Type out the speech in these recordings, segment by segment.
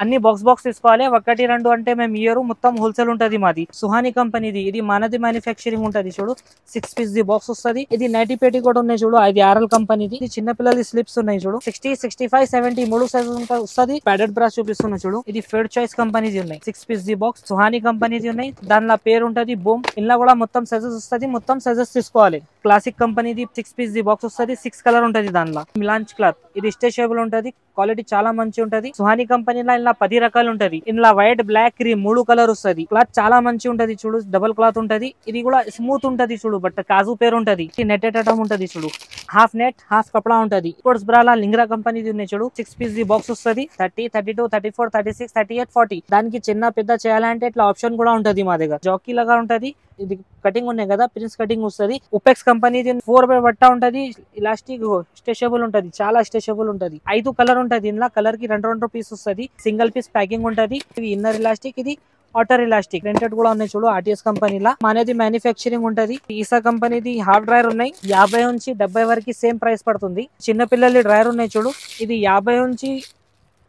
అన్ని బాక్స్ తీసుకోవాలి. ఒకటి రెండు అంటే మేము ఇయర్ మొత్తం హోల్సేల్ ఉంటది మాది. సుహాని కంపెనీది, ఇది మనది మ్యానుఫ్యాక్చరింగ్ ఉంటది చూడు. 6 పీస్ ది బాక్స్ వస్తుంది. ఇది నైటీ పెట్టి కూడా ఉన్నాయి చూడు, ఇది ఆర్ఎల్ కంపెనీది. ఇది చిన్న పిల్లల స్లిప్స్ ఉన్నాయి చూడు. 60, 65, 70 మూడు సైజ్ వస్తుంది. ప్యాడెడ్ బ్రాస్ చూపిస్తున్నా చూడు. ఇది ఫెడ్ చాయిస్ కంపెనీది ఉన్నాయి. 6 పీస్ ది బాక్స్ సుహాని కంపెనీది ఉన్నాయి. దానిలో పేరు ఉంటది బూమ్. ఇందులో కూడా మొత్తం సైజెస్ వస్తుంది. మొత్తం సైజెస్ తీసుకోవాలి. క్లాసిక్ కంపెనీది 6 పీస్ ది బాక్స్ వస్తుంది. 6 కలర్ ఉంటది దానిలో. మిలాన్స్ క్లాత్, ఇది స్ట్రెచబుల్ ఉంటది. క్వాలిటీ చాలా మంచి ఉంటది. సుహాని కంపెనీలో ఇలా 10 రకాలు ఉంటది. ఇందులో వైట్, బ్లాక్, క్రీమ్ మూడు కలర్ వస్తుంది. క్లాత్ చాలా మంచి ఉంటది చూడు. డబుల్ క్లాత్ ఉంటది. ఇది కూడా స్మూత్ ఉంటది చూడు. బట్ కాజు పేరు ఉంటది. నెట్టెడ్ ఐటమ్ ఉంటది చూడు. హాఫ్ నెట్ హాఫ్ కపడా ఉంటది. స్పోర్ట్స్ బ్రాలా లింగ్రా కంపెనీది ఉన్నాయి చూడు. 6 పీస్ ది బాక్స్ వస్తుంది. 30, 32, 34, 36, 38, 40. దానికి చిన్న పెద్ద చేయాలంటే ఇట్లా ఆప్షన్ కూడా ఉంటది మా దగ్గర. జాకీ లాగా ఉంటది. ఇది కటింగ్ ఉన్నాయి కదా, ప్రిన్స్ కటింగ్ వస్తుంది. ఉపెక్స్ కంపెనీది 4 బట్ట ఉంటది. ఇలాస్టిక్ స్ట్రెచబుల్ ఉంటది. చాలా స్ట్రెచబుల్ ఉంటది. 5 కలర్ ఉంటది. ఇందులో కలర్ కి రెండు పీస్ వస్తుంది. సింగిల్ పీస్ ప్యాకింగ్ ఉంటది. ఇది ఇన్నర్ ఇలాస్టిక్, ఇది వాటర్ ఇలాస్టిక్. ప్రింటెడ్ కూడా ఉన్నాయి చూడు. ఆర్టీఎస్ కంపెనీలా మనది మ్యానుఫ్యాక్చరింగ్ ఉంటది. ఈసా కంపెనీది హాఫ్ డ్రైర్ ఉన్నాయి. 50 నుంచి 70 వరకు సేమ్ ప్రైస్ పడుతుంది. చిన్న పిల్లల డ్రైర్ ఉన్నాయి చూడు. ఇది 50 నుంచి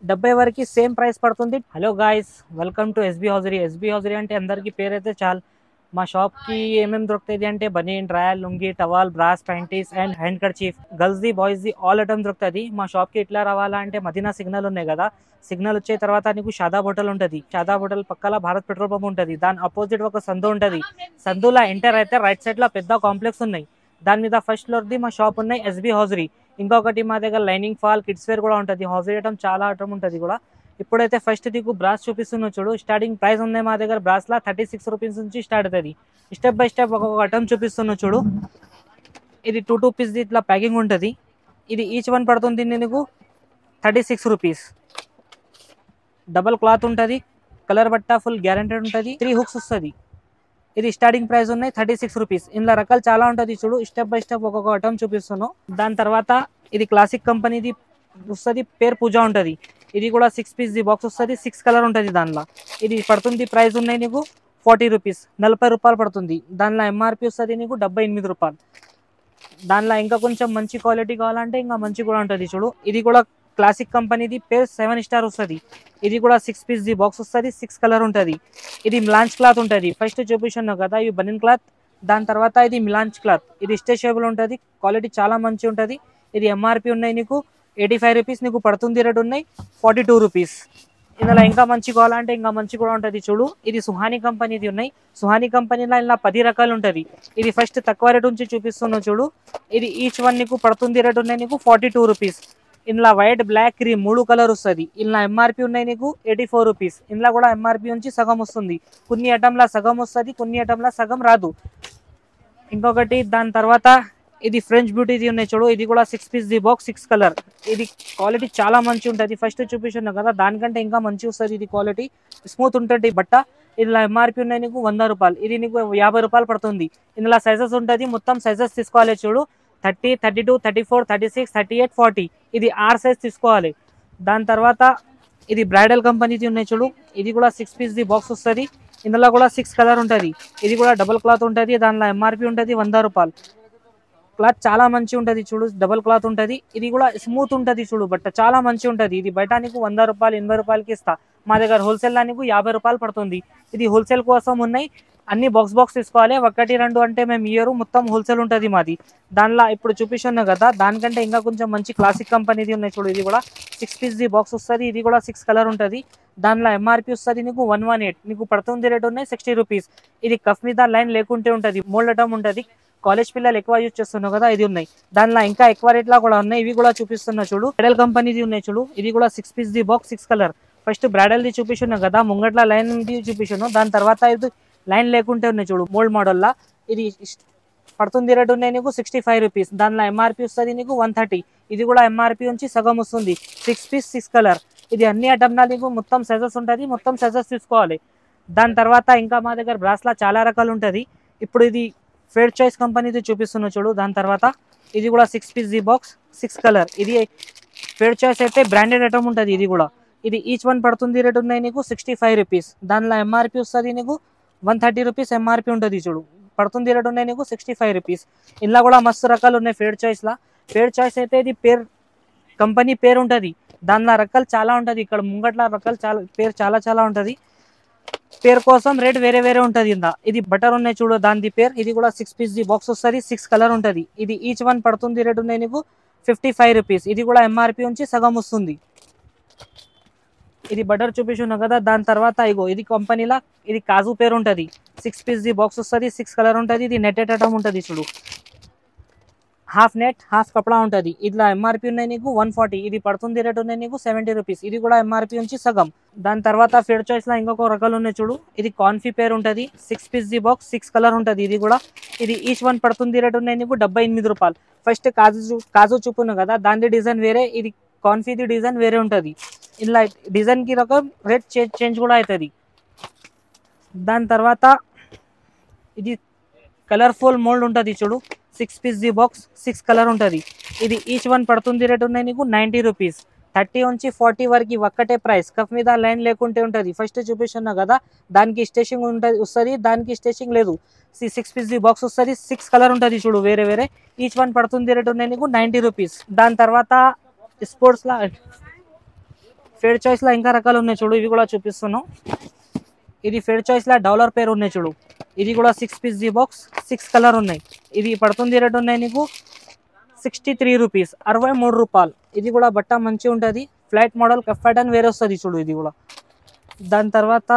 70 వరకు సేమ్ ప్రైస్ పడుతుంది. Hello guys, welcome to SB hosiery. SB hosiery అంటే అందరికి పేరు అయితే చాలు. మా షాప్ కి ఏమేమి దొరుకుతాయి అంటే banian, drawer, lungi, towel, bras, panties and handkerchief. Girls ది, బాయ్స్ ది ఆల్ ఐటమ్ దొరుకుతుంది. మా షాప్ కి ఎట్లా రావాలా అంటే మదీనా సిగ్నల్ ఉన్నాయి కదా, సిగ్నల్ వచ్చే తర్వాత నీకు షాదాబ్ హోటల్ ఉంటది. షాదాబ్ హోటల్ పక్కల భారత్ పెట్రోల్ పంప్ ఉంటది. దాని అపోజిట్ ఒక సందు ఉంటది. సందులో ఎంటర్ అయితే రైట్ సైడ్ లో పెద్ద కాంప్లెక్స్ ఉన్నాయి. దాని మీద ఫస్ట్ ఫ్లోర్ ది మా షాప్ ఉన్నాయి, ఎస్బీ హౌజరీ. ఇంకొకటి మా దగ్గర లైనింగ్ ఫాల్, కిడ్స్ వేర్ కూడా ఉంటది. హౌజరీ ఐటమ్ చాలా ఐటమ్ ఉంటది కూడా. ఇప్పుడైతే ఫస్ట్ నీకు బ్రాస్ చూపిస్తున్నా చూడు. స్టార్టింగ్ ప్రైస్ ఉన్నాయి మా దగ్గర బ్రాస్ లా 36 రూపీస్ నుంచి స్టార్ట్ అవుతుంది. స్టెప్ బై స్టెప్ ఒక్కొక్క ఐటమ్ చూపిస్తున్నా చూడు. ఇది 2 పీస్ ఇట్లా ప్యాకింగ్ ఉంటుంది. ఇది ఈచ్ వన్ పడుతుంది నీకు 36 రూపీస్. డబల్ క్లాత్ ఉంటుంది. కలర్ బట్ట ఫుల్ గ్యారంటెడ్ ఉంటుంది. 3 హుక్స్ వస్తుంది. ఇది స్టార్టింగ్ ప్రైస్ ఉన్నాయి 36 రూపీస్. ఇందులో రకాలు చాలా ఉంటుంది చూడు. స్టెప్ బై స్టెప్ ఒక్కొక్క ఐటమ్ చూపిస్తున్నాను. దాని తర్వాత ఇది క్లాసిక్ కంపెనీది వస్తుంది. పేరు పూజ ఉంటుంది. ఇది కూడా 6 పీస్ ది బాక్స్ వస్తుంది. 6 కలర్ ఉంటుంది దానిలో. ఇది పడుతుంది ప్రైస్ ఉన్నాయి నీకు 40 రూపీస్, 40 రూపాయలు పడుతుంది. దానిలో ఎంఆర్పి వస్తుంది నీకు 78 రూపాయలు. దానిలో ఇంకా కొంచెం మంచి క్వాలిటీ కావాలంటే ఇంకా మంచి కూడా ఉంటుంది చూడు. ఇది కూడా క్లాసిక్ కంపెనీది పేరు 7 స్టార్ వస్తుంది. ఇది కూడా 6 పీస్ ది బాక్స్ వస్తుంది. 6 కలర్ ఉంటుంది. ఇది మిలాన్స్ క్లాత్ ఉంటుంది. ఫస్ట్ చూపించాను కదా ఇవి బనిన్ క్లాత్. దాని తర్వాత ఇది మిలాన్స్ క్లాత్. ఇది స్ట్రెచబుల్ ఉంటుంది. క్వాలిటీ చాలా మంచి ఉంటుంది. ఇది ఎంఆర్పి ఉన్నాయి నీకు 85 రూపీస్. నీకు పడుతుంది రేట్ ఉన్నాయి 42 రూపీస్. ఇందులో ఇంకా మంచి కావాలంటే ఇంకా మంచి కూడా ఉంటుంది చూడు. ఇది సుహాని కంపెనీది ఉన్నాయి. సుహాని కంపెనీలో ఇలా 10 రకాలు ఉంటుంది. ఇది ఫస్ట్ తక్కువ రేట్ నుంచి చూపిస్తున్నావు చూడు. ఇది ఈచ్ వన్ నీకు పడుతుంది రేట్ ఉన్నాయి నీకు 42 రూపీస్. ఇందులో వైట్, బ్లాక్, క్రీమ్ మూడు కలర్ వస్తుంది. ఇందులో ఎంఆర్పి ఉన్నాయి నీకు 84 రూపీస్. ఇందులో కూడా ఎంఆర్పి నుంచి సగం వస్తుంది. కొన్ని ఐటమ్లా సగం వస్తుంది, కొన్ని ఐటమ్లా సగం రాదు. ఇంకొకటి దాని తర్వాత ఇది ఫ్రెంచ్ బ్యూటీది ఉన్నాయి చూడు. ఇది కూడా 6 పీస్ ది బాక్స్, 6 కలర్. ఇది క్వాలిటీ చాలా మంచి ఉంటుంది. ఫస్ట్ చూపించాను కదా దానికంటే ఇంకా మంచి వస్తుంది. ఇది క్వాలిటీ స్మూత్ ఉంటుంది బట్ట. ఇందులో ఎంఆర్పి ఉన్నాయి నీకు 100 రూపాయలు. ఇది నీకు 50 రూపాయలు పడుతుంది. ఇందులో సైజెస్ ఉంటుంది. మొత్తం సైజెస్ తీసుకోవాలి చూడు. 30, 32, 34, 36, 38, 40. ఇది 6 సైజ్ తీసుకోవాలి. దాని తర్వాత ఇది బ్రైడల్ కంపెనీది ఉన్నాయి చూడు. ఇది కూడా 6 పీస్ ది బాక్స్ వస్తుంది. ఇందులో కూడా 6 కలర్ ఉంటుంది. ఇది కూడా డబుల్ క్లాత్ ఉంటుంది. దానిలో ఎంఆర్పి ఉంటుంది 100 రూపాయలు. క్లాత్ చాలా మంచి ఉంటుంది చూడు. డబుల్ క్లాత్ ఉంటుంది. ఇది కూడా స్మూత్ ఉంటుంది చూడు. బట్ చాలా మంచి ఉంటుంది. ఇది బయట నీకు 100 రూపాయలు, 80 రూపాయలకి ఇస్తా. మా దగ్గర హోల్సేల్ నీకు 50 రూపాయలు పడుతుంది. ఇది హోల్సేల్ కోసం ఉన్నాయి. అన్ని బాక్స్ తీసుకోవాలి. ఒకటి రెండు అంటే మేము ఇయర్ మొత్తం హోల్సేల్ ఉంటుంది మాది. దానిలో ఇప్పుడు చూపిస్తున్నాను కదా దానికంటే ఇంకా కొంచెం మంచి క్లాసిక్ కంపెనీది ఉన్నాయి చూడు. ఇది కూడా 6 పీస్ ది బాక్స్ వస్తుంది. ఇది కూడా 6 కలర్ ఉంటుంది. దానిలో ఎంఆర్పి వస్తుంది నీకు 118. నీకు పడుతుంది రేట్ ఉన్నాయి 60 రూపీస్. ఇది కఫ్ మీద లైన్ లేకుంటే ఉంటుంది. మోల్డ్ ఐటమ్ ఉంటుంది. కాలేజ్ పిల్లలు ఎక్కువ యూజ్ చేస్తున్నావు కదా, ఇది ఉన్నాయి. దానిలో ఇంకా ఎక్కువ రేట్లా కూడా ఉన్నాయి. ఇవి కూడా చూపిస్తున్నా చూడు. బ్రైడల్ కంపెనీది ఉన్నాయి చూడు. ఇది కూడా 6 piece the box, 6 colour. First bridal ది చూపిస్తున్నావు కదా, ముంగట్ల లైన్ ది చూపిస్తున్నాను. దాని తర్వాత ఇది లైన్ లేకుంటే ఉన్నాయి చూడు, మోల్డ్ మోడల్లా. ఇది పడుతుంది రేట్ ఉన్నాయి నీకు 65 రూపీస్. దానిలో ఎంఆర్పి వస్తుంది నీకు 130. ఇది కూడా ఎంఆర్పి నుంచి సగం వస్తుంది. 6 పీస్, 6 కలర్. ఇది అన్ని ఐటమ్లా నీకు మొత్తం సైజెస్ ఉంటుంది. మొత్తం సైజెస్ తీసుకోవాలి. దాని తర్వాత ఇంకా మా దగ్గర బ్రాస్లా చాలా రకాలు ఉంటుంది. ఇప్పుడు ఇది ఫెడ్ చాయిస్ కంపెనీది చూపిస్తున్నా చూడు. దాని తర్వాత ఇది కూడా 6 పీస్ ది బాక్స్, 6 కలర్. ఇది ఫెడ్ చాయిస్ అయితే బ్రాండెడ్ ఐటమ్ ఉంటుంది. ఇది కూడా ఇది ఈచ్ వన్ పడుతుంది రేట్ ఉన్నాయి నీకు 65 రూపీస్. దానిలో ఎంఆర్పి వస్తుంది నీకు 130 రూపీస్ ఎంఆర్పి ఉంటుంది చూడు. పడుతుంది రేట్ ఉన్నాయి నీకు 65 రూపీస్. ఇందులో కూడా మస్తు రకాలు ఉన్నాయి ఫెడ్ చాయిస్లా. ఫెడ్ చాయిస్ అయితే ఇది పేరు కంపెనీ పేరు ఉంటుంది. దానిలో రకాలు చాలా ఉంటుంది. ఇక్కడ ముంగట్ల రకాలు చాలా పేరు చాలా ఉంటుంది. పేరు కోసం రేట్ వేరే వేరే ఉంటుంది. ఇది బటర్ ఉన్నాయి చూడు, దాని పేరు. ఇది కూడా 6 పీస్ ది బాక్స్ వస్తుంది, 6 కలర్ ఉంటుంది. ఇది ఈచ్ వన్ పడుతుంది రేట్ ఉన్నాయి నీకు 55 రూపీస్. ఇది కూడా ఎంఆర్పి నుంచి సగం వస్తుంది. ఇది బటర్ చూపిస్తున్నా కదా. దాని తర్వాత ఇగో ఇది కంపెనీలా ఇది కాజు పేరు ఉంటుంది. 6 పీస్ ది బాక్స్ వస్తుంది, 6 కలర్ ఉంటుంది. ఇది నెట్టెడ్ ఐటమ్ ఉంటుంది చూడు, హాఫ్ నెట్ హాఫ్ కపడా ఉంటుంది. ఇట్లా ఎంఆర్పి ఉన్నాయి నీకు 140. ఇది పడుతుంది రేట్ ఉన్నాయి నీకు 70 రూపీస్. ఇది కూడా ఎంఆర్పి నుంచి సగం. దాని తర్వాత ఫెడ్ చాయిస్ లో ఇంకొక రకాలు ఉన్నాయి చూడు. ఇది కాన్ఫీ పేరు ఉంటుంది, 6 పీస్ ది బాక్స్, 6 కలర్ ఉంటుంది. ఇది కూడా ఇది ఈచ్ వన్ పడుతుంది రేట్ ఉన్నాయి నీకు 78 రూపాయలు. ఫస్ట్ కాజు చూపును కదా, దాని డిజైన్ వేరే, ఇది కాన్ఫీది డిజైన్ వేరే ఉంటుంది. ఇలా డిజైన్ కి రకం రేట్ చేంజ్ కూడా అవుతుంది. దాని తర్వాత ఇది కలర్ఫుల్ మోల్డ్ ఉంటుంది చూడు, 6 పీస్ ది బాక్స్, 6 కలర్ ఉంటుంది. ఇది ఈచ్ వన్ పడుతుంది రేట్ ఉన్నాయి నీకు 90 రూపీస్. 30 నుంచి 40 వరకు ఒక్కటే ప్రైస్, కఫ్ మీద లైన్ లేకుంటే ఉంటుంది. ఫస్ట్ చూపిస్తున్నా కదా, దానికి స్టేషింగ్ ఉంటుంది వస్తుంది, దానికి స్టేషింగ్ లేదు. 6 పీస్ ది బాక్స్ వస్తుంది, 6 కలర్ ఉంటుంది చూడు వేరే వేరే. ఈచ్ వన్ పడుతుంది రేట్ ఉన్నాయి నీకు 90 రూపీస్. దాని తర్వాత స్పోర్ట్స్ లా ఫెడ్ చాయిస్ లా ఇంకా రకాలు ఉన్నాయి చూడు, ఇవి కూడా చూపిస్తున్నాం. ఇది ఫెడ్ చాయిస్ లా డాలర్ పేరు ఉన్నాయి చూడు. ఇది కూడా 6 పీస్ ది బాక్స్, 6 కలర్ ఉన్నాయి. ఇది పడుతుంది రేట్ ఉన్నాయి నీకు 63 రూపీస్, 63 రూపాయలు. ఇది కూడా బట్ట మంచిగా ఉంటుంది. ఫ్లైట్ మోడల్ కఫ్ ప్యాటర్న్ వేరే వస్తుంది చూడు ఇది కూడా. దాని తర్వాత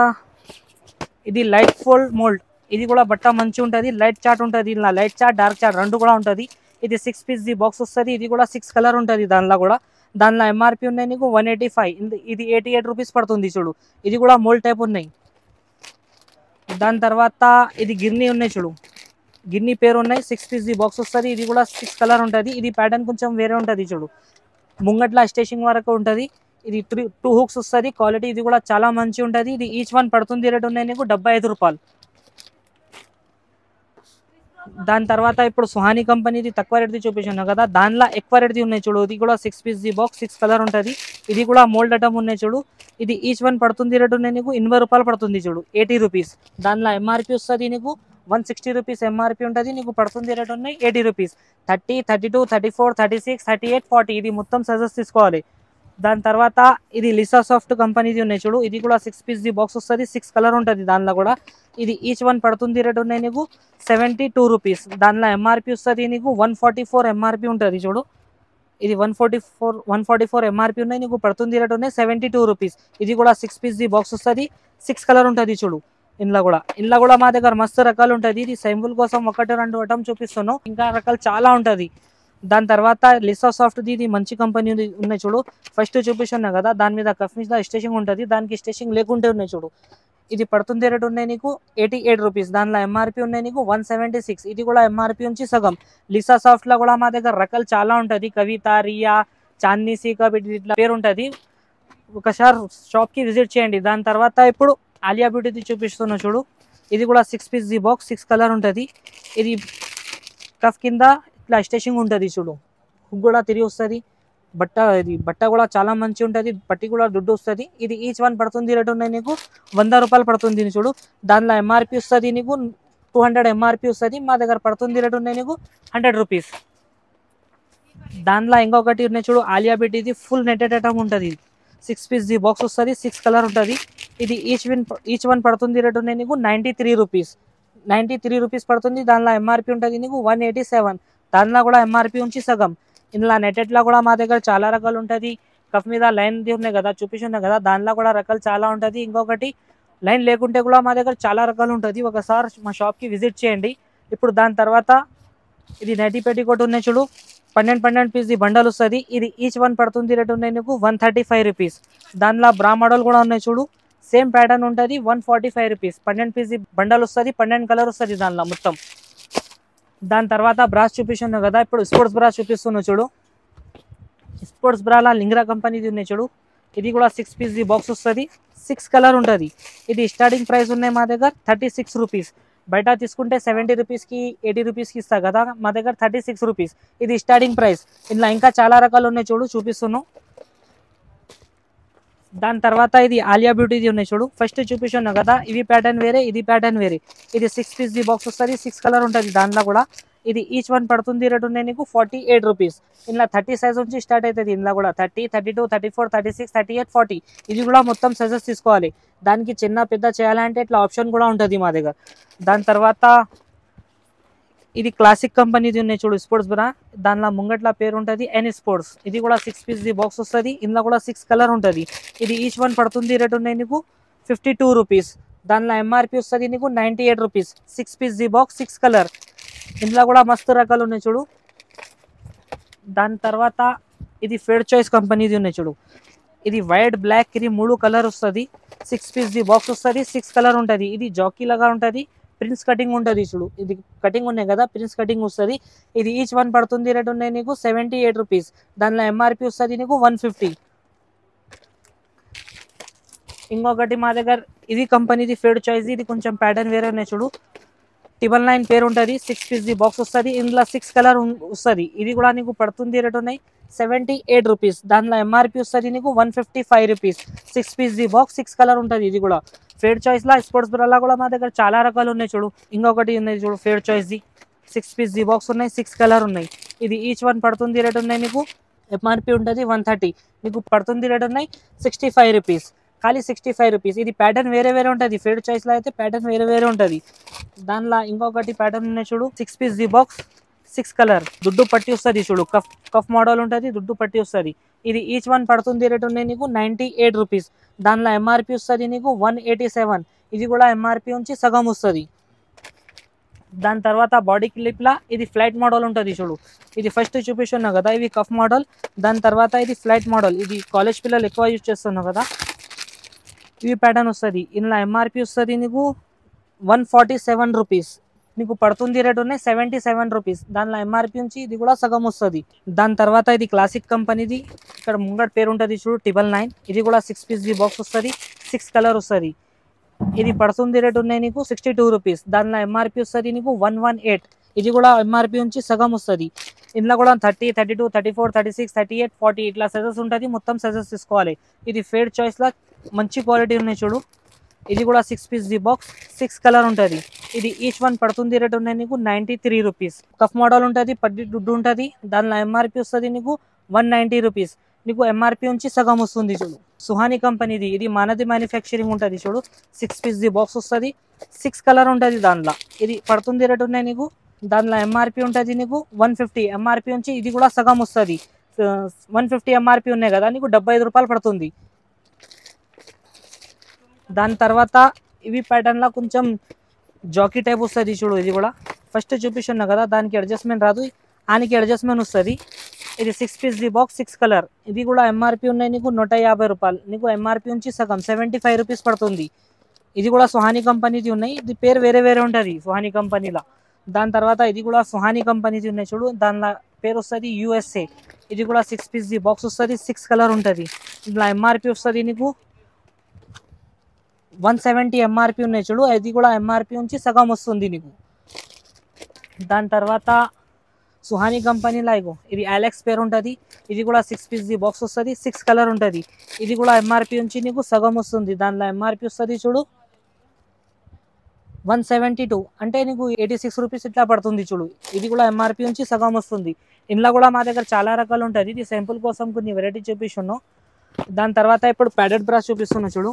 ఇది లైట్ ఫోల్డ్ మోల్డ్. ఇది కూడా బట్ట మంచిగా ఉంటుంది. లైట్ చార్ట్ ఉంటుంది, ఇలా లైట్ చార్ట్ డార్క్ చార్ట్ రెండు కూడా ఉంటుంది. ఇది 6 పీస్ ది బాక్స్ వస్తుంది. ఇది కూడా 6 కలర్ ఉంటుంది దానిలో కూడా. దానిలో ఎంఆర్పి ఉన్నాయి నీకు 185. ఇది 88 రూపీస్ పడుతుంది చూడు. ఇది కూడా మోల్డ్ టైప్ ఉన్నాయి. దాని తర్వాత ఇది గిర్నీ ఉన్నాయి చూడు, గిర్నీ పేరు ఉన్నాయి. 6 పీస్ ది బాక్స్ వస్తుంది. ఇది కూడా 6 కలర్ ఉంటుంది. ఇది ప్యాటర్న్ కొంచెం వేరే ఉంటుంది చూడు, ముంగట్ల స్టేషింగ్ వరకు ఉంటుంది. ఇది 2 హుక్స్ వస్తుంది. క్వాలిటీ ఇది కూడా చాలా మంచి ఉంటుంది. ఇది ఈచ్ వన్ పడుతుంది రేట్ ఉన్నాయి నీకు 75 రూపాయలు. దాని తర్వాత ఇప్పుడు సుహానీ కంపెనీది తక్కువ రేట్ది చూపించాను కదా, దానిలో ఎక్కువ రేట్ది ఉన్నాయి చూడు. ఇది కూడా 6 పీస్ ది బాక్స్, 6 కలర్ ఉంటుంది. ఇది కూడా మోల్డ్ ఐటమ్ ఉన్నాయి చూడు. ఇది ఈచ్ వన్ పడుతుంది రేట్ ఉన్నాయి నీకు 80 రూపాయలు పడుతుంది చూడు, 80 రూపీస్. దానిలో ఎంఆర్పి వస్తుంది నీకు 160 రూపీస్ ఎంఆర్పి ఉంటుంది. నీకు పడుతుంది రేట్ ఉన్నాయి 80 రూపీస్. 30, 32, 34, 36, 38, 40 ఇది మొత్తం సైజెస్ తీసుకోవాలి. దాని తర్వాత ఇది లిసా సాఫ్ట్ కంపెనీది ఉన్నాయి చూడు. ఇది కూడా 6 పీస్ ది బాక్స్ వస్తుంది, 6 కలర్ ఉంటుంది దానిలో కూడా. ఇది ఈచ్ వన్ పడుతుంది రేట్ ఉన్నాయి నీకు 72 రూపీస్. దానిలో ఎంఆర్పి వస్తుంది నీకు 144 ఎంఆర్పి ఉంటుంది చూడు. ఇది 144 ఎంఆర్పి ఉన్నాయి. నీకు పడుతుంది రేట్ ఉన్నాయి 72 రూపీస్. ఇది కూడా 6 పీస్ ది బాక్స్ వస్తుంది, 6 కలర్ ఉంటుంది చూడు. ఇంట్లో కూడా మా దగ్గర మస్తు రకాలు ఉంటుంది. ఇది సింపుల్ కోసం 1-2 ఐటమ్ చూపిస్తున్నాను, ఇంకా రకాలు చాలా ఉంటుంది. దాని తర్వాత లిసా సాఫ్ట్ది ఇది మంచి కంపెనీ ఉన్నాయి చూడు. ఫస్ట్ చూపిస్తున్నా కదా, దాని మీద కఫ్ మీద స్టేషింగ్ ఉంటుంది, దానికి స్టేషింగ్ లేకుంటే ఉన్నాయి చూడు. ఇది పడుతుంది రేట్ ఉన్నాయి నీకు 88 రూపీస్. దానిలో ఎంఆర్పి ఉన్నాయి నీకు 176. ఇది కూడా ఎంఆర్పి నుంచి సగం. లిసా సాఫ్ట్లో కూడా మా దగ్గర రకాలు చాలా ఉంటుంది. కవిత, రియా, చాందనీ సీకా ఇట్లా పేరు ఉంటుంది. ఒకసారి షాప్కి విజిట్ చేయండి. దాని తర్వాత ఇప్పుడు ఆలియా బ్యూటీది చూపిస్తున్నా చూడు. ఇది కూడా 6 పీస్ ది బాక్స్, 6 కలర్ ఉంటుంది. ఇది కఫ్ కింద ఇట్లా స్టేషింగ్ ఉంటుంది చూడు, హుక్ కూడా తిరిగి వస్తుంది. బట్ట కూడా చాలా మంచి ఉంటుంది, పట్టి కూడా దుడ్డు వస్తుంది. ఇది ఈచ్ వన్ పడుతుంది రేట్ ఉన్నాయి నీకు 100 రూపాయలు పడుతుంది చూడు. దానిలో ఎంఆర్పి వస్తుంది నీకు 200 ఎంఆర్పి వస్తుంది. మా దగ్గర పడుతుంది రేట్ ఉన్నాయి నీకు 100 రూపీస్. దానిలో ఇంకొకటి ఉన్నాయి చూడు, ఆలియా బ్యూటీది ఫుల్ నెట్టెడ్ ఐటమ్ ఉంటుంది. 6 పీస్ ది బాక్స్ వస్తుంది, 6 కలర్ ఉంటుంది. ఇది ఈచ్ వన్ పడుతుంది రేట్ ఉన్నాయి నీకు 93 రూపీస్. 93 రూపీస్ పడుతుంది. దానిలో ఎంఆర్పి ఉంటుంది నీకు 187. దానిలో కూడా ఎంఆర్పి ఉంచి సగం. ఇందులో నెట్టెడ్లో కూడా మా దగ్గర చాలా రకాలు ఉంటుంది. కఫ్ మీద లైన్ ఉన్నాయి కదా చూపిస్తున్నాయి కదా, దానిలో కూడా రకాలు చాలా ఉంటుంది. ఇంకొకటి లైన్ లేకుంటే కూడా మా దగ్గర చాలా రకాలు ఉంటుంది. ఒకసారి మా షాప్కి విజిట్ చేయండి. ఇప్పుడు దాని తర్వాత ఇది నైటీ పెట్టికోట్ ఉన్నాయి చూడు, 12 పీస్ ది బండల్ వస్తుంది. ఇది ఈచ్ వన్ పడుతుంది రేట్ ఉన్నాయి నీకు 135 రూపీస్. దానిలో బ్రా మోడల్ కూడా ఉన్నాయి చూడు, సేమ్ ప్యాటర్న్ ఉంటుంది 145 రూపీస్. 12 పీస్ ది బండల్ వస్తుంది, 12 కలర్ వస్తుంది దానిలో మొత్తం. దాని తర్వాత బ్రాస్ చూపిస్తున్నావు కదా, ఇప్పుడు స్పోర్ట్స్ బ్రా చూపిస్తున్నావు చూడు. స్పోర్ట్స్ బ్రాలా లింగ్రా కంపెనీది ఉన్నాయి చూడు. ఇది కూడా 6 పీస్ ది బాక్స్ వస్తుంది, 6 కలర్ ఉంటుంది. ఇది స్టార్టింగ్ ప్రైస్ ఉన్నాయి మా దగ్గర 36 రూపీస్. బయట తీసుకుంటే 70 రూపీస్కి 80 రూపీస్కి ఇస్తా కదా, మా దగ్గర 36 రూపీస్. ఇది స్టార్టింగ్ ప్రైస్. ఇందులో ఇంకా చాలా రకాలు ఉన్నాయి చూడు, చూపిస్తున్నాను. దాని తర్వాత ఇది ఆలియా బ్యూటీది ఉన్నాయి చూడు. ఫస్ట్ చూపిస్తున్నాను కదా, ఇవి ప్యాటర్న్ వేరే, ఇది ప్యాటర్న్ వేరే. ఇది 6 పీస్ ది బాక్స్ వస్తుంది, 6 కలర్ ఉంటుంది దాంట్లో కూడా. ఇది ఈచ్ వన్ పడుతుంది రేట్ ఉన్నాయి నీకు 48 రూపీస్. ఇలా 30 సైజ్ నుంచి స్టార్ట్ అవుతుంది. ఇందులో కూడా 30, 32, 34, 36, 38, 40 ఇది కూడా మొత్తం సైజెస్ తీసుకోవాలి. దానికి చిన్న పెద్ద చేయాలంటే ఇట్లా ఆప్షన్ కూడా ఉంటుంది మా దగ్గర. దాని తర్వాత ఇది క్లాసిక్ కంపెనీది ఉన్నాయి చూడు స్పోర్ట్స్ బ్రా, దానిలో ముంగట్ల పేరు ఉంటుంది ఎనీ స్పోర్ట్స్. ఇది కూడా 6 పీస్ ది బాక్స్ వస్తుంది. ఇందులో కూడా 6 కలర్ ఉంటుంది. ఇది ఈచ్ వన్ పడుతుంది రేట్ ఉన్నాయి నీకు 52 రూపీస్. దానిలో ఎంఆర్పి వస్తుంది నీకు 98 rupees. 6 piece the box 6 colour. ఇందులో కూడా మస్తు రకాలు ఉన్నాయి చూడు. దాని తర్వాత ఇది ఫేడ్ చాయిస్ కంపెనీది ఉన్నాయి చూడు. ఇది వైట్ బ్లాక్ ఇది 3 కలర్ వస్తుంది. 6 పీస్ ది బాక్స్ వస్తుంది. 6 కలర్ ఉంటుంది. ఇది జాకీ లాగా ఉంటుంది. ప్రిన్స్ కటింగ్ ఉంటుంది చూడు. ఇది కటింగ్ ఉన్నాయి కదా, ప్రిన్స్ కటింగ్ వస్తుంది. ఇది ఈచ్ వన్ పడుతుంది రేట్ ఉన్నాయి నీకు 78 రూపీస్. దానిలో ఎంఆర్పి వస్తుంది నీకు 150. ఇంకొకటి మా దగ్గర ఇది కంపెనీది ఫేడ్ చాయిస్. ఇది కొంచెం ప్యాటర్న్ వేరే ఉన్నాయి చూడు. 999 పేరు ఉంటుంది. 6 పీస్ ది బాక్స్ వస్తుంది. ఇందులో 6 కలర్ వస్తుంది. ఇది కూడా నీకు పడుతుంది రేట్ ఉన్నాయి 78 రూపీస్. దానిలో ఎంఆర్పి వస్తుంది నీకు 155 rupees. 6 piece the box 6 colour ఉంటుంది. ఇది కూడా ఫేడ్ చాయిస్లో స్పోర్ట్స్ బ్రాలో కూడా మా దగ్గర చాలా రకాలు ఉన్నాయి చూడు. ఇంకొకటి ఉన్నాయి చూడు ఫేడ్ చాయిస్ది 6 పీస్ ది బాక్స్ ఉన్నాయి. 6 కలర్ ఉన్నాయి. ఇది ఈచ్ వన్ పడుతుంది రేట్ ఉన్నాయి నీకు ఎంఆర్పి ఉంటుంది 130. నీకు పడుతుంది రేట్ ఉన్నాయి 65 రూపీస్. ఖాళీ 65 రూపీస్. ఇది ప్యాటర్న్ వేరే వేరే ఉంటుంది. ఫేడ్ చాయిస్లో అయితే ప్యాటర్న్ వేరే వేరే ఉంటుంది. దానిలో ఇంకొకటి ప్యాటర్న్ ఉన్నాయి చూడు 6 పీస్ ది బాక్స్ 6 కలర్. దుడ్డు పట్టి వస్తుంది చూడు. కఫ్ మోడల్ ఉంటుంది. దుడ్డు పట్టి వస్తుంది. ఇది ఈచ్ వన్ పడుతుంది రేట్ ఉన్నాయి నీకు 98 రూపీస్. దానిలో ఎంఆర్పి వస్తుంది నీకు 187. ఇది కూడా ఎంఆర్పి నుంచి సగం వస్తుంది. దాని తర్వాత బాడీ క్లిప్లా ఇది ఫ్లైట్ మోడల్ ఉంటుంది చూడు. ఇది ఫస్ట్ చూపిస్తున్నావు కదా, ఇవి కఫ్ మోడల్. దాని తర్వాత ఇది ఫ్లైట్ మోడల్. ఇది కాలేజ్ పిల్లలు ఎక్కువ యూజ్ చేస్తున్నావు కదా, ఇవి ప్యాటర్న్ వస్తుంది. ఇందులో ఎంఆర్పి వస్తుంది నీకు 147 రూపీస్. నీకు పడుతుంది రేట్ ఉన్నాయి 77 రూపీస్. దానిలో ఎంఆర్పి నుంచి ఇది కూడా సగం వస్తుంది. దాని తర్వాత ఇది క్లాసిక్ కంపెనీది. ఇక్కడ ముంగట పేరు ఉంటుంది చూడు 999. ఇది కూడా 6 పీస్ ది బాక్స్ వస్తుంది. 6 కలర్ వస్తుంది. ఇది పడుతుంది రేట్ ఉన్నాయి నీకు 62 రూపీస్. దానిలో ఎంఆర్పి వస్తుంది నీకు 118. ఇది కూడా ఎంఆర్పి నుంచి సగం వస్తుంది. ఇందులో కూడా 30, 32, 34, 36, 38, 40 ఇట్లా సైజెస్ ఉంటుంది. మొత్తం సైజెస్ తీసుకోవాలి. ఇది ఫేడ్ చాయిస్లో మంచి క్వాలిటీ ఉన్నాయి చూడు. ఇది కూడా 6 పీస్ ది బాక్స్ 6 కలర్ ఉంటుంది. ఇది ఈచ్ వన్ పడుతుంది రేట్ ఉన్నాయి నీకు 93 రూపీస్. కఫ్ మోడల్ ఉంటుంది. పట్టి దుడ్డు ఉంటుంది. దానిలో ఎంఆర్పి వస్తుంది నీకు 190 రూపీస్. నీకు ఎంఆర్పి నుంచి సగం వస్తుంది చూడు. సుహానీ కంపెనీది. ఇది మనది మ్యానుఫ్యాక్చరింగ్ ఉంటుంది చూడు. 6 పీస్ ది బాక్స్ వస్తుంది. 6 కలర్ ఉంటుంది. దానిలో ఇది పడుతుంది రేట్ ఉన్నాయి నీకు. దానిలో ఎంఆర్పి ఉంటుంది నీకు 150. ఎంఆర్పి నుంచి ఇది కూడా సగం వస్తుంది. 150 ఎంఆర్పి ఉన్నాయి కదా, నీకు 75 రూపాయలు పడుతుంది. దాని తర్వాత ఇవి ప్యాటర్న్లో కొంచెం జాకీ టైప్ వస్తుంది చూడు. ఇది కూడా ఫస్ట్ చూపిస్తున్నా కదా, దానికి అడ్జస్ట్మెంట్ రాదు, ఆనికి అడ్జస్ట్మెంట్ వస్తుంది. ఇది 6 పీస్ ది బాక్స్ 6 కలర్. ఇది కూడా ఎంఆర్పి ఉన్నాయి నీకు 150 రూపాయలు. నీకు ఎంఆర్పి నుంచి సగం 75 రూపీస్ పడుతుంది. ఇది కూడా సుహానీ కంపెనీది ఉన్నాయి. ఇది పేరు వేరే వేరే ఉంటుంది సుహానీ కంపెనీలో. దాని తర్వాత ఇది కూడా సుహానీ కంపెనీది ఉన్నాయి చూడు. దానిలో పేరు వస్తుంది USA. ఇది కూడా 6 పీస్ ది బాక్స్ వస్తుంది. 6 కలర్ ఉంటుంది. ఇట్లా ఎంఆర్పి వస్తుంది నీకు 170 ఎంఆర్పి ఉన్నాయి చూడు. ఇది కూడా ఎంఆర్పి నుంచి సగం వస్తుంది నీకు. దాని తర్వాత సుహానీ కంపెనీలో ఇగో ఇది అలెక్స్ పేరు ఉంటుంది. ఇది కూడా 6 పీస్ ది బాక్స్ వస్తుంది. 6 కలర్ ఉంటుంది. ఇది కూడా ఎంఆర్పి నుంచి నీకు సగం వస్తుంది. దానిలో ఎంఆర్పి వస్తుంది చూడు 172. అంటే నీకు 86 రూపీస్ ఇట్లా పడుతుంది చూడు. ఇది కూడా ఎంఆర్పి నుంచి సగం వస్తుంది. ఇందులో కూడా మా దగ్గర చాలా రకాలు ఉంటుంది. ఇది సింపుల్ కోసం కొన్ని వెరైటీ చూపిస్తున్నాను. దాని తర్వాత ఇప్పుడు ప్యాడెడ్ బ్రాస్ చూపిస్తున్నా చూడు.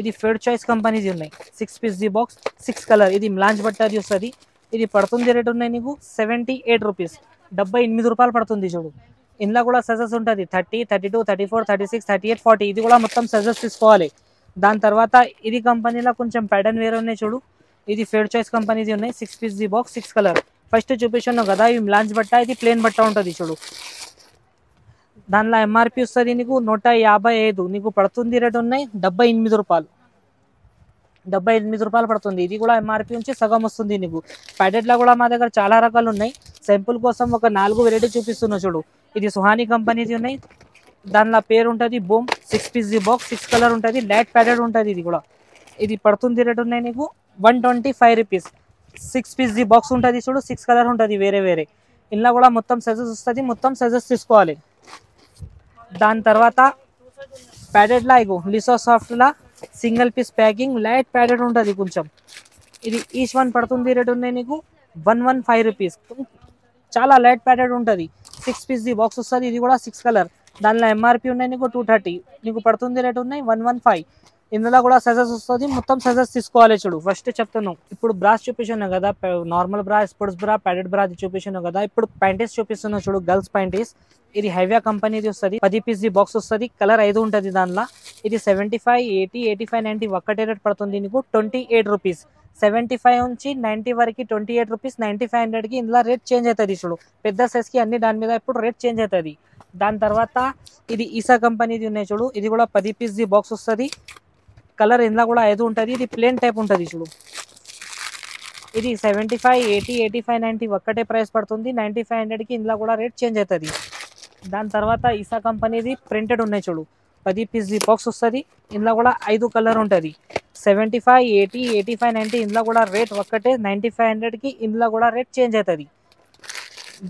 ఇది ఫేడ్ చాయిస్ కంపెనీది ఉన్నాయి. 6 పీస్ ది బాక్స్ 6 కలర్. ఇది మిలాంజ్ బట్టది వస్తుంది. ఇది పడుతుంది రేట్ ఉన్నాయి నీకు 78 రూపీస్. 78 రూపాయలు పడుతుంది చూడు. ఇందులో కూడా సైజెస్ ఉంటుంది 30, 32, 34, 36, 38, 40 ఇది కూడా మొత్తం సైజెస్ తీసుకోవాలి. దాని తర్వాత ఇది కంపెనీలో కొంచెం ప్యాటర్న్ వేరే ఉన్నాయి చూడు. ఇది ఫేడ్ చాయిస్ కంపెనీది ఉన్నాయి. 6 piece the box 6 colour. First చూపిస్తున్నావు కదా, ఇవి మిలాంజ్ బట్ట. ఇది ప్లేన్ బట్ట ఉంటుంది చూడు. దానిలో ఎంఆర్పి వస్తుంది నీకు 155. నీకు పడుతుంది రేట్ ఉన్నాయి 78 రూపాయలు. 78 రూపాయలు పడుతుంది. ఇది కూడా ఎంఆర్పి నుంచి సగం వస్తుంది నీకు. ప్యాడెడ్లో కూడా మా దగ్గర చాలా రకాలు ఉన్నాయి. సింపుల్ కోసం ఒక 4 వెరైటీ చూపిస్తున్నా చూడు. ఇది సుహానీ కంపెనీది ఉన్నాయి. దానిలో పేరు ఉంటుంది Boom. 6 piece the box 6 colour ఉంటుంది. లైట్ ప్యాడెడ్ ఉంటుంది. ఇది కూడా ఇది పడుతుంది రేట్ ఉన్నాయి నీకు 125 రూపీస్. 6 పీస్ ది బాక్స్ ఉంటుంది చూడు. 6 కలర్ ఉంటుంది వేరే వేరే. ఇందులో కూడా మొత్తం సైజెస్ వస్తుంది. మొత్తం సైజెస్ తీసుకోవాలి. దాని తర్వాత ప్యాడెడ్లా ఇగో లిసో సాఫ్ట్లా single piece packing light padded ఉంటుంది కొంచెం. ఇది ఈచ్ వన్ పడుతుంది రేట్ ఉన్నాయి నీకు 115 రూపీస్. చాలా లైట్ ప్యాటెడ్ ఉంటుంది. 6 పీస్ ది బాక్స్ వస్తుంది. ఇది కూడా 6 కలర్. దానిలో ఎంఆర్పి ఉన్నాయి నీకు 230, నీకు పడుతుంది రేట్ ఉన్నాయి 115. ఇందులో కూడా సైజెస్ వస్తుంది. మొత్తం సైజెస్ తీసుకోవాలి చూడు. ఫస్ట్ చెప్తున్నాను, ఇప్పుడు బ్రాస్ చూపించాను కదా, నార్మల్ బ్రా, స్పోర్ట్స్ బ్రా, ప్యాడెడ్ బ్రా చూపించాను కదా. ఇప్పుడు ప్యాంటీస్ చూపిస్తున్నాను చూడు, గర్ల్స్ ప్యాంటీస్. ఇది హైవా కంపెనీది వస్తుంది. 10 పీస్ ది బాక్స్ వస్తుంది. కలర్ 5 ఉంటుంది దానిలో. ఇది 75, 80, 85, 90 ఒక్కటే రేట్ పడుతుంది నీకు 28 రూపీస్. 75 నుంచి 90 వరకు 28 రూపీస్. 9500కి ఇందులో రేట్ చేంజ్ అవుతుంది చూడు. పెద్ద సైజ్కి అన్ని దాని మీద ఇప్పుడు రేట్ చేంజ్ అవుతుంది. దాని తర్వాత ఇది ఈసా కంపెనీది ఉన్నాయి చూడు. ఇది కూడా 10 పీస్ ది బాక్స్ వస్తుంది. కలర్ ఇందులో కూడా 5 ఉంటుంది. ఇది ప్లేన్ టైప్ ఉంటుంది చూడు. ఇది 75, 80, 85, 90 ఒక్కటే ప్రైస్ పడుతుంది. 9500కి ఇందులో కూడా రేట్ చేంజ్ అవుతుంది. దాని తర్వాత ఈసా కంపెనీది ప్రింటెడ్ ఉన్నాయి చూడు. 10 పీస్ ది బాక్స్ వస్తుంది. ఇందులో కూడా 5 కలర్ ఉంటుంది. 75, 80, 85, 90 ఇందులో కూడా రేట్ ఒక్కటే. 9500కి ఇందులో కూడా రేట్ చేంజ్ అవుతుంది.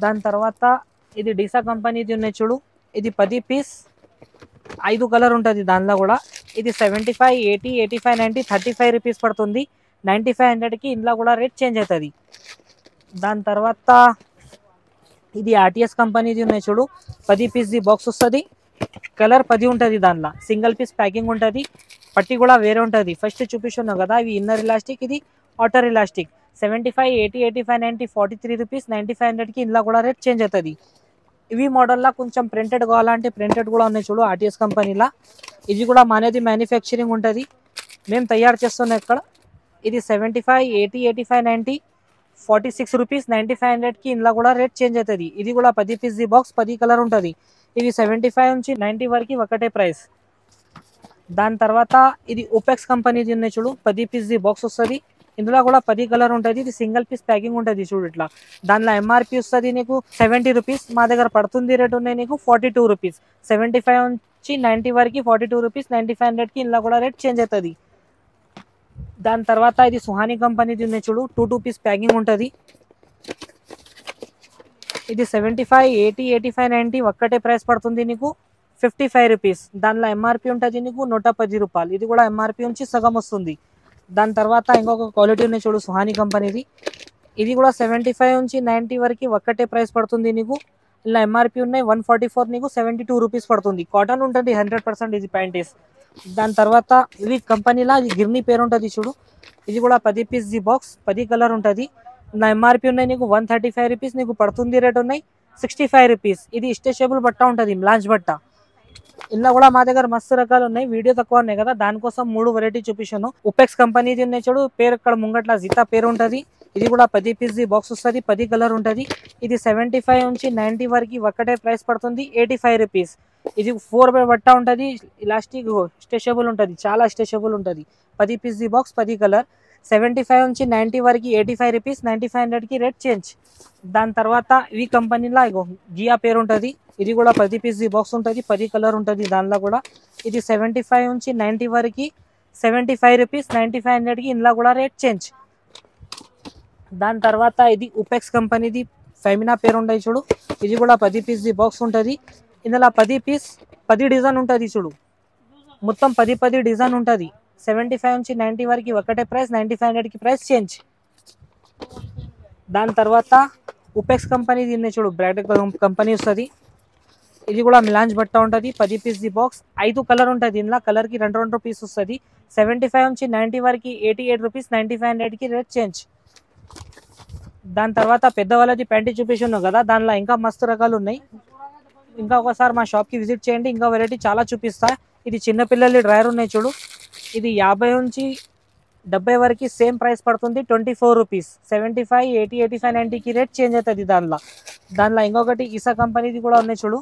దాని తర్వాత ఇది డిసా కంపెనీది ఉన్నాయి చూడు. ఇది 10 పీస్ 5 కలర్ ఉంటుంది దానిలో కూడా. ఇది 75, 80, 85, 90 35 రూపీస్ పడుతుంది. 9500కి ఇందులో కూడా రేట్ చేంజ్ అవుతుంది. దాని తర్వాత ఇది ఆర్టీఎస్ కంపెనీది ఉన్నాయి చూడు. 10 పీస్ ది బాక్స్ వస్తుంది. కలర్ 10 ఉంటుంది దానిలో. సింగిల్ పీస్ ప్యాకింగ్ ఉంటుంది. పట్టి కూడా వేరే ఉంటుంది. ఫస్ట్ చూపిస్తున్నావు కదా, ఇవి ఇన్నర్ ఇలాస్టిక్, ఇది అవుటర్ ఇలాస్టిక్. 75, 80, 85, 90 43 రూపీస్. 9500కి ఇందులో కూడా రేట్ చేంజ్ అవుతుంది. ఇవి మోడల్లో కొంచెం ప్రింటెడ్ కావాలంటే ప్రింటెడ్ కూడా ఉన్నాయి చూడు ఆర్టీఎస్ కంపెనీలో. ఇది కూడా మనది మ్యానుఫ్యాక్చరింగ్ ఉంటుంది, మేము తయారు చేస్తున్నాం ఇక్కడ. ఇది 75, 80, 85, 90 46 రూపీస్. 9500కి ఇందులో కూడా రేట్ చేంజ్ అవుతుంది. ఇది కూడా 10 పీస్ ది బాక్స్, 10 కలర్ ఉంటుంది. ఇది 75 నుంచి 90 వరకు ఒకటే ప్రైస్. దాని తర్వాత ఇది ఓపెక్స్ కంపెనీది ఉన్నాయి చూడు. 10 పీస్ ది బాక్స్ వస్తుంది. ఇందులో కూడా 10 కలర్ ఉంటుంది. ఇది సింగిల్ పీస్ ప్యాకింగ్ ఉంటుంది చూడు ఇట్లా. దానిలో ఎంఆర్పి వస్తుంది నీకు 70 రూపీస్. మా దగ్గర పడుతుంది రేట్ ఉన్నాయి నీకు 42 రూపీస్. 75 నుంచి 90 వరకు 42 రూపీస్. 9500కి ఇందులో కూడా రేట్ చేంజ్ అవుతుంది. దాని తర్వాత ఇది సుహానీ కంపెనీది ఉన్నాయి చూడు. 2 పీస్ ప్యాకింగ్ ఉంటుంది. ఇది 75, 80, 85, 90 ఒక్కటే ప్రైస్ పడుతుంది నీకు 55 రూపీస్. దానిలో ఎంఆర్పి ఉంటుంది నీకు 110 రూపాయలు. ఇది కూడా ఎంఆర్పి నుంచి సగం వస్తుంది. దాని తర్వాత ఇంకొక క్వాలిటీ ఉన్నాయి చూడు సుహానీ కంపెనీది. ఇది కూడా 75 నుంచి 90 వరకు ఒక్కటే ప్రైస్ పడుతుంది నీకు. ఇలా ఎంఆర్పి ఉన్నాయి 144, నీకు 72 రూపీస్ పడుతుంది. కాటన్ ఉంటుంది 100%. ఇది ప్యాంటీస్. దాని తర్వాత ఇవి కంపెనీలో ఇది గిర్నీ పేరు ఉంటుంది చూడు. ఇది కూడా 10 పీస్ ది బాక్స్, 10 కలర్ ఉంటుంది. నా ఎంఆర్పి ఉన్నాయి నీకు 135 రూపీస్. నీకు పడుతుంది రేట్ ఉన్నాయి 65 రూపీస్. ఇది స్ట్రెచబుల్ బట్ట ఉంటుంది, లాంచ్ బట్ట. ఇందులో కూడా మా దగ్గర మస్తు రకాలు ఉన్నాయి. వీడియో తక్కువ ఉన్నాయి కదా, దానికోసం 3 వెరైటీ చూపించాను. ఉపెక్స్ కంపెనీది ఉన్నాయి చూడు. పేరు ఇక్కడ ముంగట్ల జితా పేరు ఉంటుంది. ఇది కూడా 10 పీస్ ది బాక్స్ వస్తుంది. 10 కలర్ ఉంటుంది. ఇది 75 నుంచి 90 వరకు ఒక్కటే ప్రైస్ పడుతుంది 85 రూపీస్. ఇది 4 బై బట్ట ఉంటుంది. ఇలాస్టిక్ స్ట్రెచబుల్ ఉంటుంది, చాలా స్ట్రెచబుల్ ఉంటుంది. 10 పీస్ ది బాక్స్, 10 కలర్. 75 నుంచి 90 వరకు 85 రూపీస్. 9500కి rate change. దాని తర్వాత ఈ కంపెనీలో ఇగో జియా పేరు ఉంటుంది. ఇది కూడా 10 పీస్ ది బాక్స్ ఉంటుంది. 10 కలర్ ఉంటుంది దానిలో కూడా. ఇది 75 నుంచి 90 వరకు 75 రూపీస్. 9500కి ఇందులో కూడా రేట్ చేంజ్. దాని తర్వాత ఇది ఉపెక్స్ కంపెనీది ఫెమినా పేరు ఉంటుంది చూడు. ఇది కూడా 10 పీస్ ది బాక్స్ ఉంటుంది. ఇందులో 10 పీస్ 10 డిజైన్ ఉంటుంది చూడు. మొత్తం 10 డిజైన్ ఉంటుంది. 75 నుంచి 90 వరకు ఒకటే ప్రైస్. 9500కి price change. దాని తర్వాత ఉపెక్స్ కంపెనీది ఉన్నాయి చూడు. బ్రాండెడ్ కంపెనీ వస్తుంది. ఇది కూడా మిలాంజ్ బట్ట ఉంటుంది. 10 పీస్ ది బాక్స్, 5 కలర్ ఉంటుంది. ఇందులో కలర్కి 2 పీస్ వస్తుంది. 75 నుంచి 90 వరకు 88 రూపీస్. 9500కి rate change. దాని తర్వాత పెద్దవాళ్ళది ప్యాంటీ చూపిస్తున్నావు కదా, దానిలో ఇంకా మస్తు రకాలు ఉన్నాయి. ఇంకా ఒకసారి మా షాప్కి విజిట్ చేయండి, ఇంకా వెరైటీ చాలా చూపిస్తా. ఇది చిన్నపిల్లలు డ్రైవర్ ఉన్నాయి చూడు. ఇది 50 నుంచి 70 వరకు సేమ్ ప్రైస్ పడుతుంది 24 రూపీస్. 75, 80, 85, 90కి రేట్ చేంజ్ అవుతుంది దానిలో ఇంకొకటి ఈసా కంపెనీది కూడా ఉన్నాయి చూడు.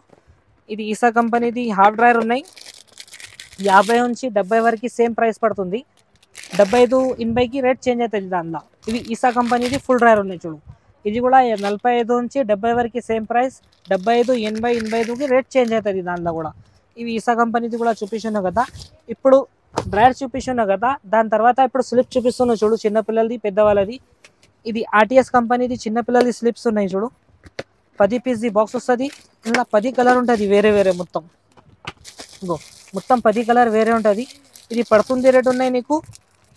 ఇది ఈసా కంపెనీది హాఫ్ డ్రైవర్ ఉన్నాయి. 50 నుంచి 70 వరకు సేమ్ ప్రైస్ పడుతుంది. 75, 80కి రేట్ చేంజ్ అవుతుంది దానిలో. ఇవి ఈసా కంపెనీది ఫుల్ డ్రైవర్ ఉన్నాయి చూడు. ఇది కూడా 45 నుంచి 70 వరకు సేమ్ ప్రైస్. 75, 80, 85కి రేట్ చేంజ్ అవుతుంది దానిలో కూడా. ఇవి ఈసా కంపెనీది కూడా చూపిస్తున్నావు కదా. ఇప్పుడు డ్రైవర్ చూపిస్తున్నావు కదా, దాని తర్వాత ఇప్పుడు స్లిప్ చూపిస్తున్నావు చూడు, చిన్నపిల్లలది పెద్దవాళ్ళది. ఇది ఆర్టీఎస్ కంపెనీది చిన్నపిల్లలది స్లిప్స్ ఉన్నాయి చూడు. 10 పీస్ ది బాక్స్ వస్తుంది. ఇలా 10 కలర్ ఉంటుంది వేరే వేరే మొత్తం. మొత్తం 10 కలర్ వేరే ఉంటుంది. ఇది పడుతుంది రేట్ ఉన్నాయి నీకు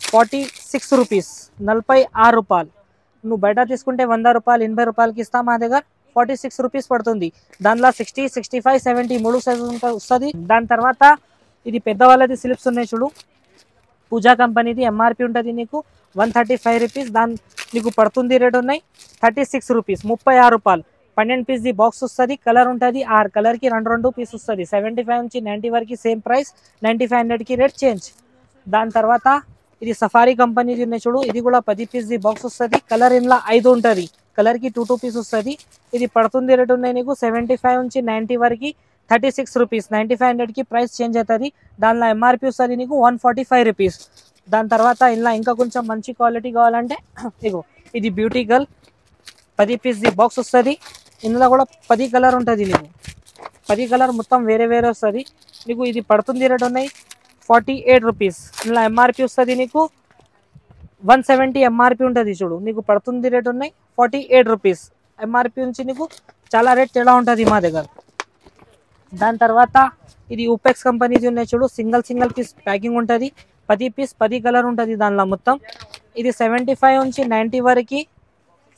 46 రూపీస్, 46 రూపాయలు. నువ్వు బయట తీసుకుంటే 100 రూపాయలు 80 రూపాయలకి ఇస్తా, మా దగ్గర 46 రూపీస్ పడుతుంది. దానిలో 60, 65, 70 మూడు సైజు వస్తుంది. దాని తర్వాత ఇది పెద్దవాళ్ళది స్లిప్స్ ఉన్నాయి చూడు, పూజా కంపెనీది. ఎంఆర్పి ఉంటుంది నీకు 135 రూపీస్. దాని నీకు పడుతుంది రేట్ ఉన్నాయి 36 రూపీస్, 36 రూపాయలు. 12 పీస్ది బాక్స్ వస్తుంది. కలర్ ఉంటుంది, 6 కలర్కి 2 పీస్ వస్తుంది. 75 నుంచి 90 వరకు సేమ్ ప్రైస్, 95, 100కి రేట్ చేంజ్. దాని తర్వాత ఇది సఫారీ కంపెనీది ఉన్నాయి చూడు, ఇది కూడా 10 పీస్ది బాక్స్ వస్తుంది. కలర్ ఇంట్లో 5 ఉంటుంది, కలర్కి 2 పీస్ వస్తుంది. ఇది పడుతుంది రేట్ ఉన్నాయి నీకు 75 నుంచి 90 వరకు 36 రూపీస్, 95, 100కి ప్రైస్ చేంజ్ అవుతుంది. దానిలో ఎంఆర్పి వస్తుంది నీకు 145 రూపీస్. దాని తర్వాత ఇలా ఇంకా కొంచెం మంచి క్వాలిటీ కావాలంటే ఇగో ఇది బ్యూటీ గర్ల్ 10 పీస్ది బాక్స్ వస్తుంది. ఇందులో కూడా 10 కలర్ ఉంటుంది నీకు, 10 కలర్ మొత్తం వేరే వేరే వస్తుంది నీకు. ఇది పడుతుంది రేట్ ఉన్నాయి 48 రూపీస్. ఇందులో ఎంఆర్పి వస్తుంది నీకు 170 ఎంఆర్పి ఉంటుంది చూడు, నీకు పడుతుంది రేట్ ఉన్నాయి 48 రూపీస్. ఎంఆర్పి నుంచి నీకు చాలా రేట్ తేడా ఉంటుంది మా దగ్గర. దాని తర్వాత ఇది ఊపెక్స్ కంపెనీది ఉన్నాయి చూడు, సింగిల్ పీస్ ప్యాకింగ్ ఉంటుంది. 10 పీస్ 10 కలర్ ఉంటుంది దానిలో మొత్తం. ఇది 75 నుంచి 90 వరకు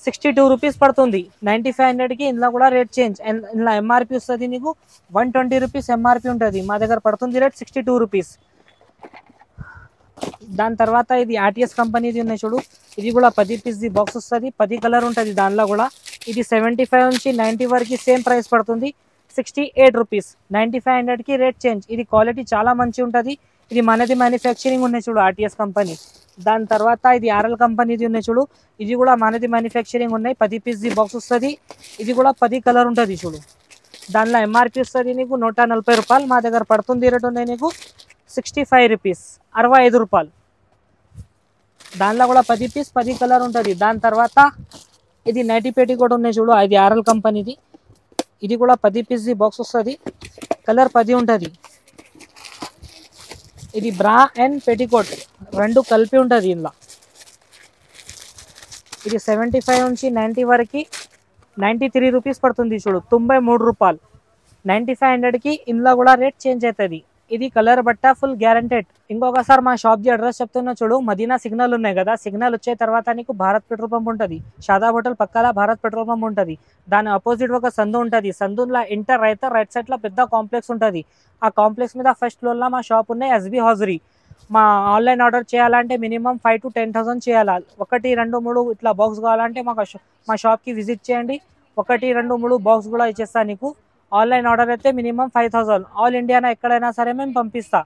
62 రూపీస్ పడుతుంది, 95, 100కి. ఇందులో కూడా రేట్ చేంజ్. ఇందులో ఎంఆర్పి వస్తుంది నీకు 120 రూపీస్ ఎంఆర్పి ఉంటుంది, మా దగ్గర పడుతుంది రేట్ 62 రూపీస్. దాని తర్వాత ఇది ఆర్టీఎస్ కంపెనీది ఉన్నాయి చూడు, ఇది కూడా 10 పీస్ది బాక్స్ వస్తుంది. 10 కలర్ ఉంటుంది దానిలో కూడా. ఇది 75 నుంచి 90 వరకు సేమ్ ప్రైస్ పడుతుంది, 68 రూపీస్, 95, 100కి రేట్ చేంజ్. ఇది క్వాలిటీ చాలా మంచి ఉంటుంది. ఇది మనది మ్యానుఫ్యాక్చరింగ్ ఉన్నాయి చూడు, ఆర్టీఎస్ కంపెనీ. దాని తర్వాత ఇది ఆర్ఎల్ కంపెనీది ఉన్నాయి చూడు, ఇది కూడా మనది మ్యానుఫ్యాక్చరింగ్ ఉన్నాయి. 10 పీస్ది బాక్స్ వస్తుంది. ఇది కూడా 10 కలర్ ఉంటుంది చూడు. దానిలో ఎంఆర్పి వస్తుంది నీకు 140 రూపాయలు, మా దగ్గర పడుతుంది రేట్ ఉన్నాయి నీకు 65 రూపీస్, 65 రూపాయలు. దానిలో కూడా 10 పీస్ 10 కలర్ ఉంటుంది. దాని తర్వాత ఇది నైటీ పెట్టి కూడా ఉన్నాయి చూడు, ఇది ఆర్ఎల్ కంపెనీది. ఇది కూడా 10 పీస్ది బాక్స్ వస్తుంది, కలర్ 10 ఉంటుంది. ఇది బ్రా అండ్ పెట్టికోట్ 2 కలిపి ఉంటుంది ఇందులో. ఇది 75 నుంచి 90 వరకు 93 రూపీస్ పడుతుంది చూడు, 93 రూపాయలు, 95, 100కి. ఇందులో కూడా రేట్ చేంజ్ అవుతుంది. ఇది కలర్ బట్ట ఫుల్ గ్యారంటెడ్. ఇంకొకసారి మా షాప్ది అడ్రస్ చెప్తున్నా చూడు, మదీనా సిగ్నల్ ఉన్నాయి కదా, సిగ్నల్ వచ్చే తర్వాత నీకు భారత్ పెట్రోల్ పంప్ ఉంటుంది. షాదాబ్ హోటల్ పక్కల భారత్ పెట్రోల్ పంప్ ఉంటుంది. దాని ఆపోజిట్ ఒక సందు ఉంటుంది. సందులో ఎంటర్ అయితే రైట్ సైడ్లో పెద్ద కాంప్లెక్స్ ఉంటుంది. ఆ కాంప్లెక్స్ మీద ఫస్ట్ ఫ్లోర్లో మా షాప్ ఉన్నాయి, ఎస్బీ హౌజరీ. మా ఆన్లైన్ ఆర్డర్ చేయాలంటే మినిమం 5 to 10,000 చేయాలి. 1, 2, 3 ఇట్లా బాక్స్ కావాలంటే మా షాప్కి విజిట్ చేయండి. 1, 2, 3 బాక్స్ కూడా ఇచ్చేస్తాను నీకు. ఆన్లైన్ ఆర్డర్ అయితే మినిమం 5,000. ఆల్ ఇండియానా ఎక్కడైనా సరే మేము పంపిస్తాం.